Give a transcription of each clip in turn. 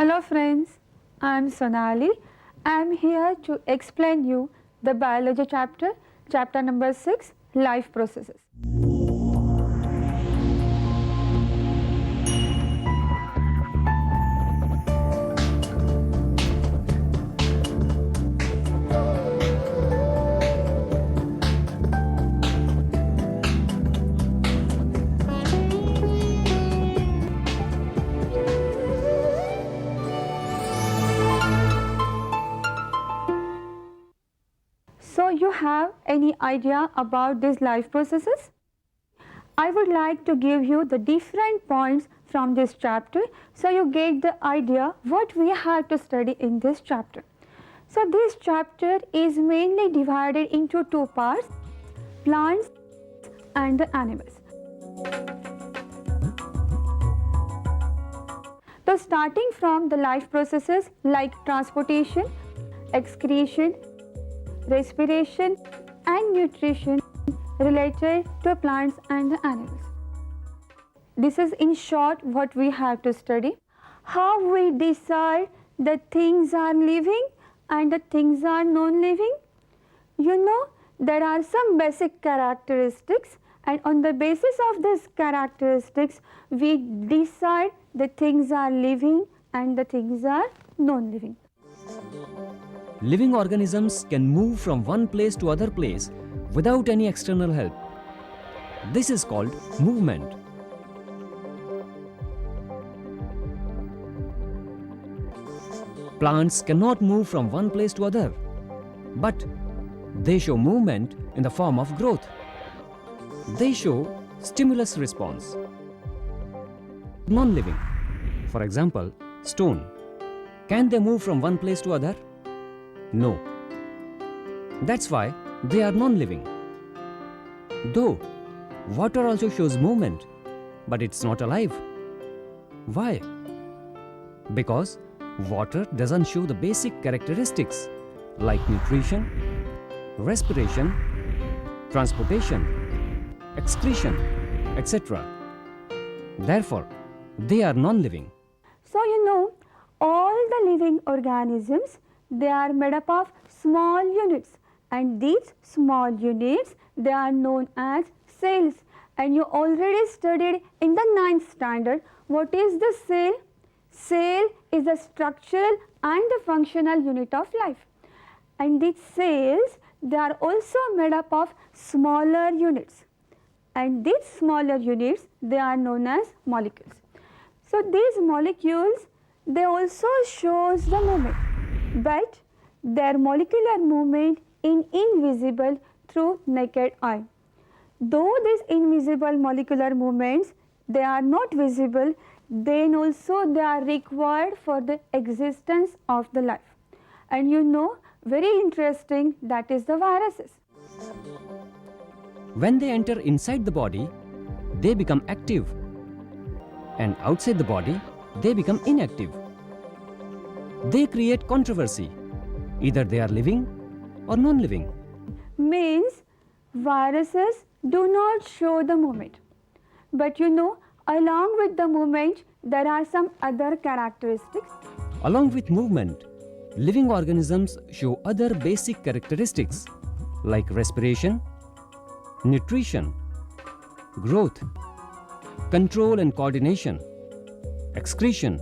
Hello friends, I am Sonali. I am here to explain you the biology chapter number 6, life processes. So you have any idea about these life processes? I would like to give you the different points from this chapter so you get the idea what we have to study in this chapter. So this chapter is mainly divided into two parts, plants and the animals. So starting from the life processes like transportation, excretion, respiration and nutrition related to plants and the animals. This is in short what we have to study. How we decide that things are living and the things are non-living. You know, there are some basic characteristics, and on the basis of these characteristics we decide the things are living and the things are non-living. Living organisms can move from one place to other place without any external help. This is called movement. Plants cannot move from one place to other, but they show movement in the form of growth. They show stimulus response. Non-living, for example, stone. Can they move from one place to other? No. That's why they are non-living. Though water also shows movement, but it's not alive. Why? Because water doesn't show the basic characteristics like nutrition, respiration, transportation, excretion, etc. Therefore, they are non-living. So you know, all the living organisms, they are made up of small units, and these small units, they are known as cells. And you already studied in the 9th standard what is the cell. Cell is the structural and the functional unit of life, and these cells, they are also made up of smaller units, and these smaller units, they are known as molecules. So these molecules, they also shows the movement, but their molecular movement is invisible through naked eye. Though these invisible molecular movements, they are not visible, then also they are required for the existence of the life. And you know, very interesting, that is the viruses. When they enter inside the body, they become active, and outside the body, they become inactive. They create controversy. Either they are living or non-living. Means viruses do not show the movement. But you know, along with the movement, there are some other characteristics. Along with movement, living organisms show other basic characteristics like respiration, nutrition, growth, control and coordination, excretion,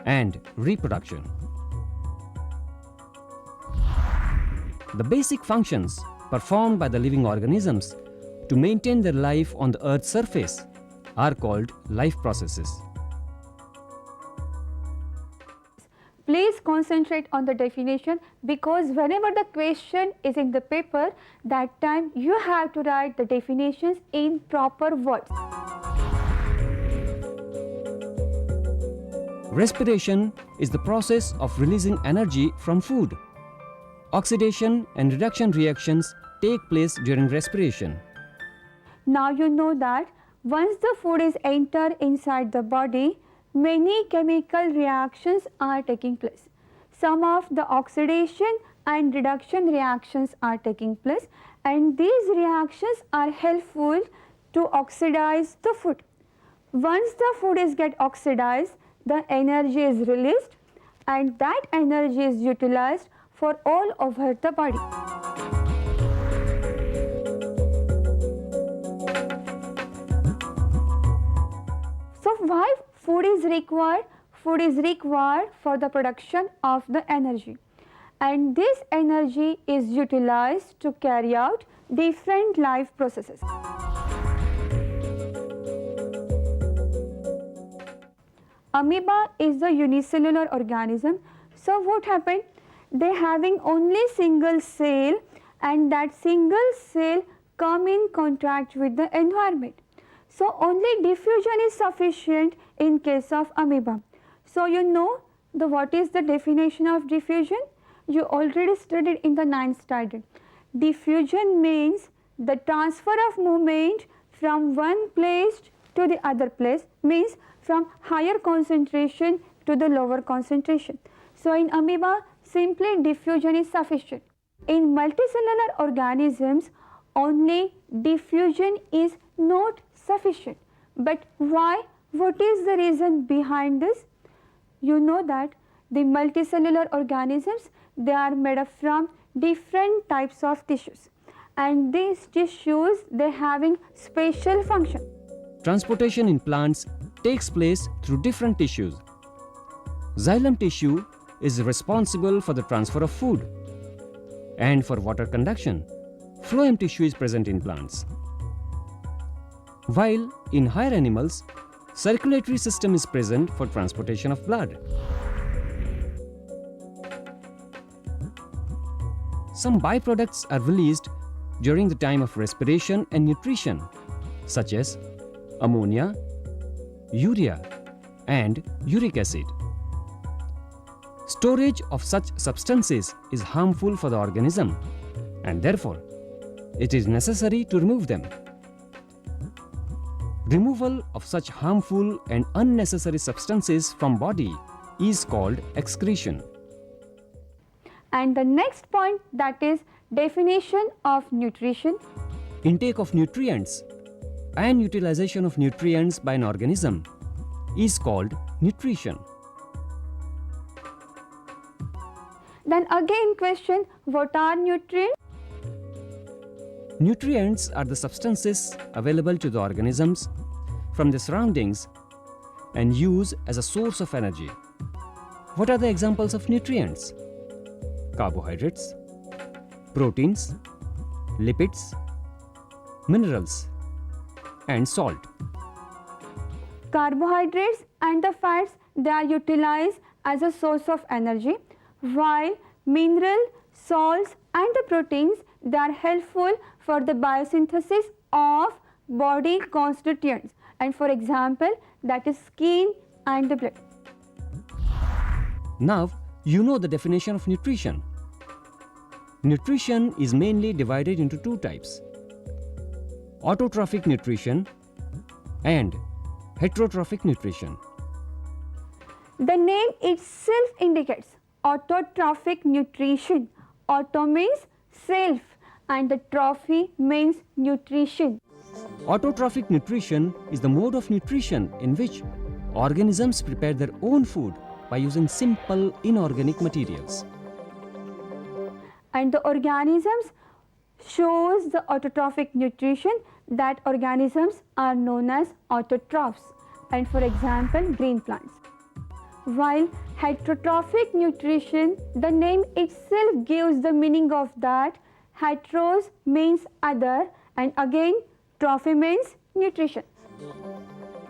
and reproduction. The basic functions performed by the living organisms to maintain their life on the Earth's surface are called life processes. Please concentrate on the definition, because whenever the question is in the paper, that time you have to write the definitions in proper words. Respiration is the process of releasing energy from food. Oxidation and reduction reactions take place during respiration. Now you know that once the food is entered inside the body, many chemical reactions are taking place. Some of the oxidation and reduction reactions are taking place, and these reactions are helpful to oxidize the food. Once the food is get oxidized, the energy is released and that energy is utilized for all over the body. So why food is required? Food is required for the production of the energy, and this energy is utilized to carry out different life processes. Amoeba is a unicellular organism. So what happened? They having only single cell, and that single cell come in contact with the environment. So only diffusion is sufficient in case of amoeba. So you know what is the definition of diffusion? You already studied in the 9th standard. Diffusion means the transfer of movement from one place to the other place, means from higher concentration to the lower concentration. So in amoeba, simply diffusion is sufficient. In multicellular organisms, only diffusion is not sufficient. But why? What is the reason behind this? You know that the multicellular organisms, they are made up from different types of tissues, and these tissues, they having special function. Transportation in plants takes place through different tissues. Xylem tissue is responsible for the transfer of food, and for water conduction, phloem tissue is present in plants. While in higher animals, circulatory system is present for transportation of blood. Some byproducts are released during the time of respiration and nutrition, such as ammonia, urea, and uric acid. Storage of such substances is harmful for the organism, and therefore it is necessary to remove them. Removal of such harmful and unnecessary substances from body is called excretion. And the next point, that is definition of nutrition. Intake of nutrients and utilization of nutrients by an organism is called nutrition. Then again question, what are nutrients? Nutrients are the substances available to the organisms from the surroundings and used as a source of energy. What are the examples of nutrients? Carbohydrates, proteins, lipids, minerals, and salt. Carbohydrates and the fats, they are utilized as a source of energy, while mineral, salts and the proteins, they are helpful for the biosynthesis of body constituents, and for example, that is skin and the blood. Now you know the definition of nutrition. Nutrition is mainly divided into two types: autotrophic nutrition and heterotrophic nutrition. The name itself indicates autotrophic nutrition. Auto means self and the trophy means nutrition. Autotrophic nutrition is the mode of nutrition in which organisms prepare their own food by using simple inorganic materials. And the organisms shows the autotrophic nutrition, that organisms are known as autotrophs, and for example green plants. While heterotrophic nutrition, the name itself gives the meaning of that. Heteros means other, and again trophy means nutrition.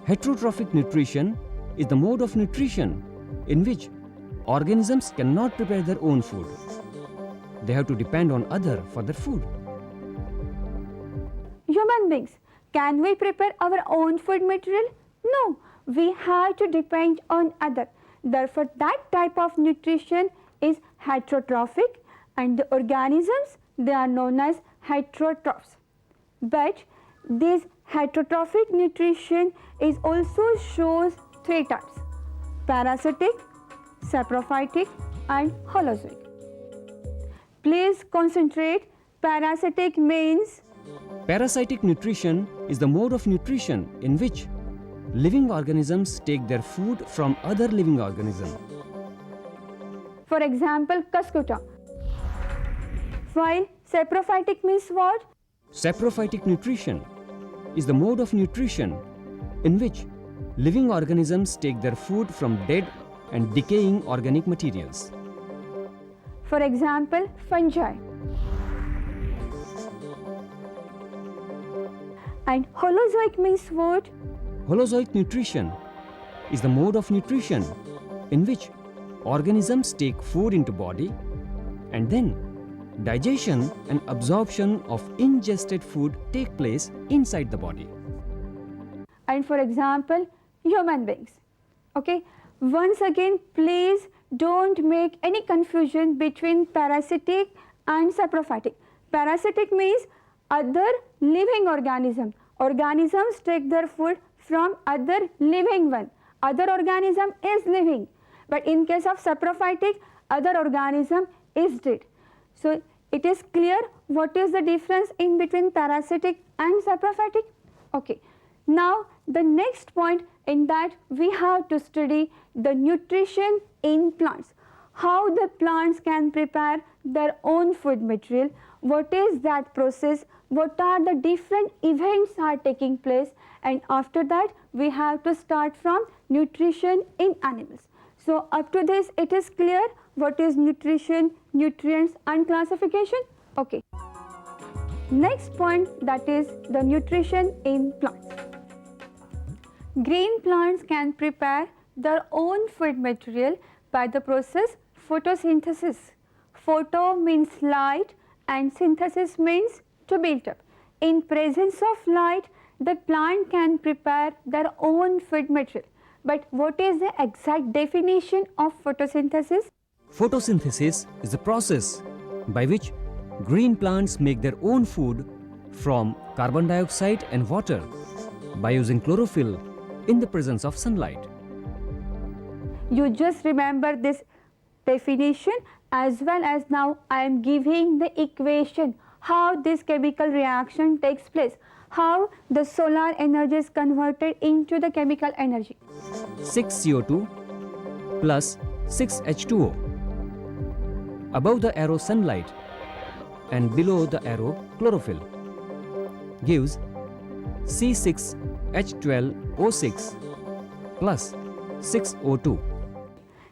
Heterotrophic nutrition is the mode of nutrition in which organisms cannot prepare their own food. They have to depend on other for their food. Human beings, can we prepare our own food material? No, we have to depend on other. Therefore, that type of nutrition is heterotrophic, and the organisms, they are known as heterotrophs. But this heterotrophic nutrition is also shows three types: parasitic, saprophytic and holozoic. Please concentrate. Parasitic means Parasitic nutrition is the mode of nutrition in which living organisms take their food from other living organisms. For example, Cuscuta. While saprophytic means what? Saprophytic nutrition is the mode of nutrition in which living organisms take their food from dead and decaying organic materials. For example, fungi. And Holozoic means what? Holozoic nutrition is the mode of nutrition in which organisms take food into body and then digestion and absorption of ingested food take place inside the body. And for example, human beings. Okay, once again, please don't make any confusion between parasitic and saprophytic. Parasitic means other living organism. Organisms take their food from other living one. Other organism is living, but in case of saprophytic, other organism is dead. So it is clear what is the difference in between parasitic and saprophytic. Okay. Now the next point in that we have to study the nutrition in plants. How the plants can prepare their own food material, what is that process, what are the different events are taking place, and after that we have to start from nutrition in animals. So up to this it is clear what is nutrition, nutrients and classification. Okay. Next point, that is the nutrition in plants. Green plants can prepare their own food material by the process photosynthesis. Photo means light and synthesis means to build up. In presence of light, the plant can prepare their own food material. But what is the exact definition of photosynthesis? Photosynthesis is the process by which green plants make their own food from carbon dioxide and water by using chlorophyll in the presence of sunlight. You just remember this definition, as well as now I am giving the equation how this chemical reaction takes place, how the solar energy is converted into the chemical energy. 6CO2 plus 6H2O. Above the arrow sunlight and below the arrow chlorophyll gives C6H12O6 plus 6O2.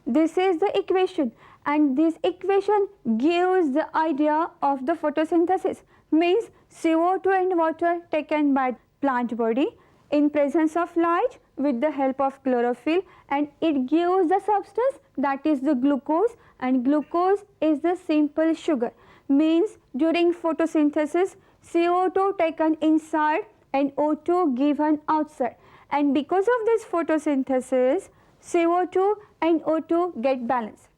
This is the equation, and this equation gives the idea of the photosynthesis, means CO2 and water taken by plant body in presence of light with the help of chlorophyll, and it gives the substance that is the glucose, and glucose is the simple sugar, means during photosynthesis CO2 taken inside and O2 given outside, and because of this photosynthesis CO2 and O2 get balanced.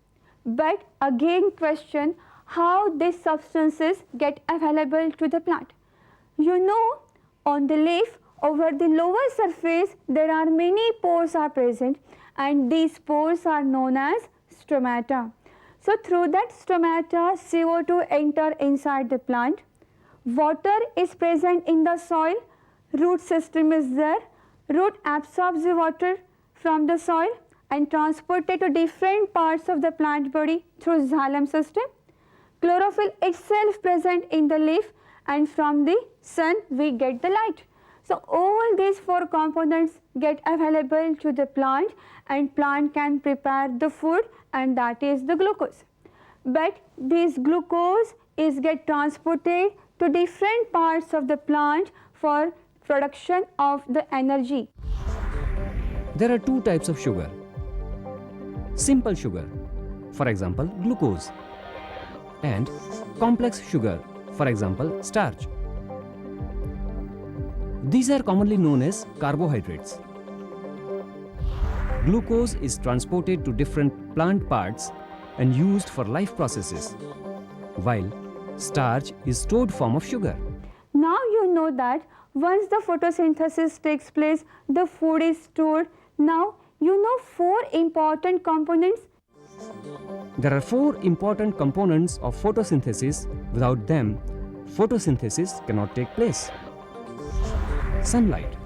But again question, how these substances get available to the plant? You know, on the leaf over the lower surface there are many pores are present, and these pores are known as stomata. So through that stomata CO2 enter inside the plant, water is present in the soil, root system is there, root absorbs the water from the soil and transported to different parts of the plant body through xylem system. Chlorophyll itself present in the leaf, and from the sun we get the light. So all these four components get available to the plant, and plant can prepare the food, and that is the glucose. But this glucose is get transported to different parts of the plant for production of the energy. There are two types of sugar. Simple sugar, for example glucose, and complex sugar, for example starch. These are commonly known as carbohydrates. Glucose is transported to different plant parts and used for life processes, while starch is stored form of sugar. Now you know that once the photosynthesis takes place, the food is stored. Now you know four important components. There are four important components of photosynthesis. Without them, photosynthesis cannot take place. Sunlight,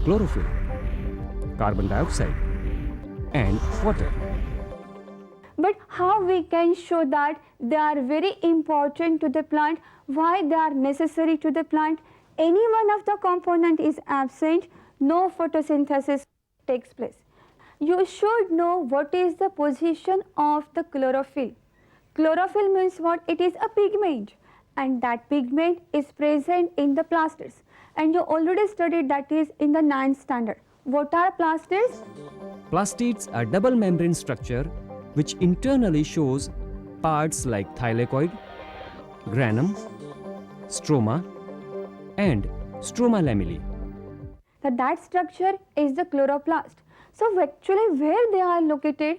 chlorophyll, carbon dioxide, and water. But how we can show that they are very important to the plant, why they are necessary to the plant? Any one of the component is absent, no photosynthesis takes place. You should know what is the position of the chlorophyll. Chlorophyll means what? It is a pigment, and that pigment is present in the plastids, and you already studied that is in the 9th standard. What are plastids? Plastids are double membrane structure which internally shows parts like thylakoid, granum, stroma, and stroma lamellae. That structure is the chloroplast. So actually where they are located,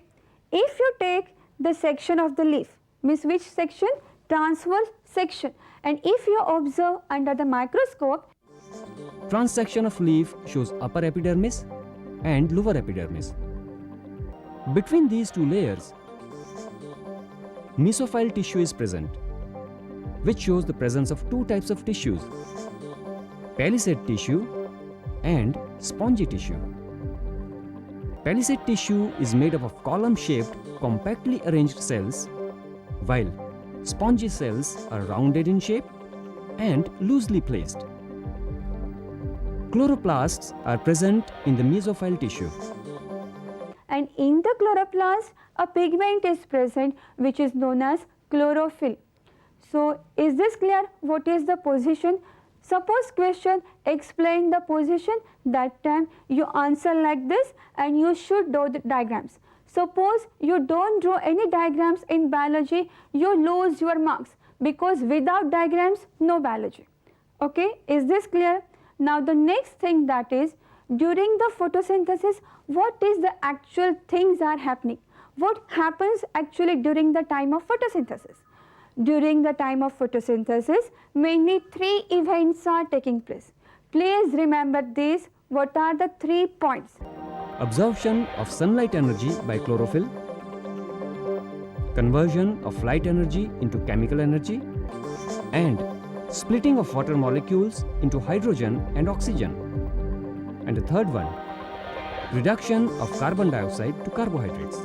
if you take the section of the leaf, means which section? Transverse section. And if you observe under the microscope, Transection of leaf shows upper epidermis and lower epidermis. Between these two layers, mesophyll tissue is present, which shows the presence of two types of tissues, palisade tissue and spongy tissue. Palisade tissue is made up of column-shaped, compactly arranged cells, while spongy cells are rounded in shape and loosely placed. Chloroplasts are present in the mesophyll tissue. and in the chloroplast a pigment is present which is known as chlorophyll. So is this clear? What is the position? Suppose question, explain the position, that time you answer like this and you should draw the diagrams. Suppose you don't draw any diagrams in biology, you lose your marks, because without diagrams no biology. Okay, is this clear? Now the next thing, that is during the photosynthesis, what is the actual things are happening? What happens actually during the time of photosynthesis? During the time of photosynthesis, mainly 3 events are taking place. Please remember these. What are the 3 points? Absorption of sunlight energy by chlorophyll, conversion of light energy into chemical energy, and splitting of water molecules into hydrogen and oxygen. And the third one, reduction of carbon dioxide to carbohydrates.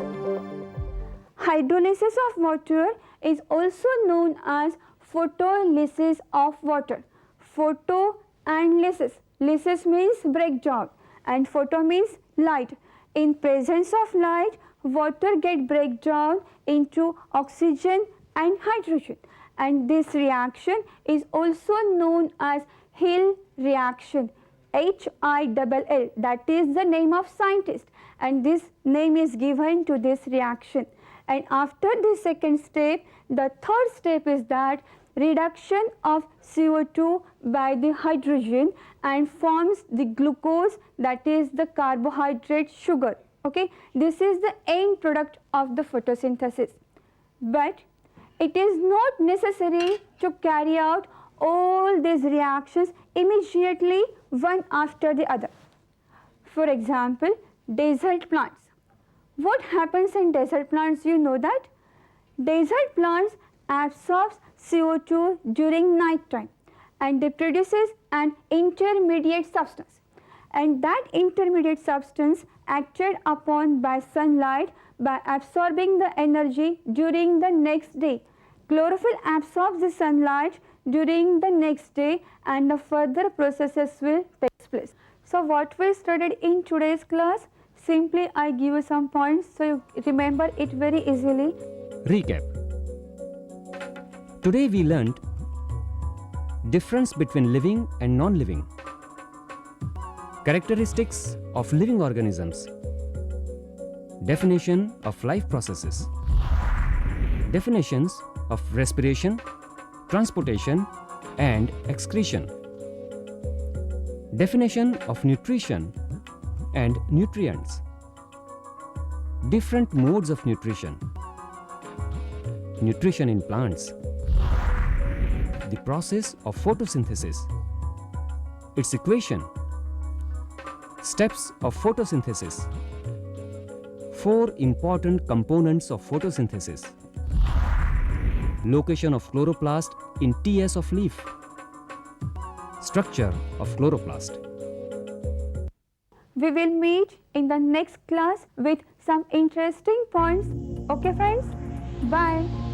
Hydrolysis of water is also known as photolysis of water. Photo and lysis. Lysis means breakdown and photo means light. In presence of light, water get breakdown into oxygen and hydrogen, and this reaction is also known as Hill reaction. HILL, that is the name of scientist, and this name is given to this reaction. And after the second step, the third step is that reduction of CO2 by the hydrogen and forms the glucose, that is the carbohydrate sugar. Okay, this is the end product of the photosynthesis. But it is not necessary to carry out all these reactions immediately one after the other. For example, desert plants. What happens in desert plants? You know that desert plants absorbs CO2 during night time, and they produces an intermediate substance, and that intermediate substance acted upon by sunlight by absorbing the energy during the next day. Chlorophyll absorbs the sunlight during the next day and the further processes will take place. So what we studied in today's class, simply I give you some points so you remember it very easily. Recap. Today we learnt difference between living and non-living, characteristics of living organisms, definition of life processes, definitions of respiration, transportation and excretion, definition of nutrition and nutrients, different modes of nutrition, nutrition in plants, the process of photosynthesis, its equation, steps of photosynthesis, 4 important components of photosynthesis, location of chloroplast in TS of leaf, structure of chloroplast. We will meet in the next class with some interesting points. Okay friends? Bye.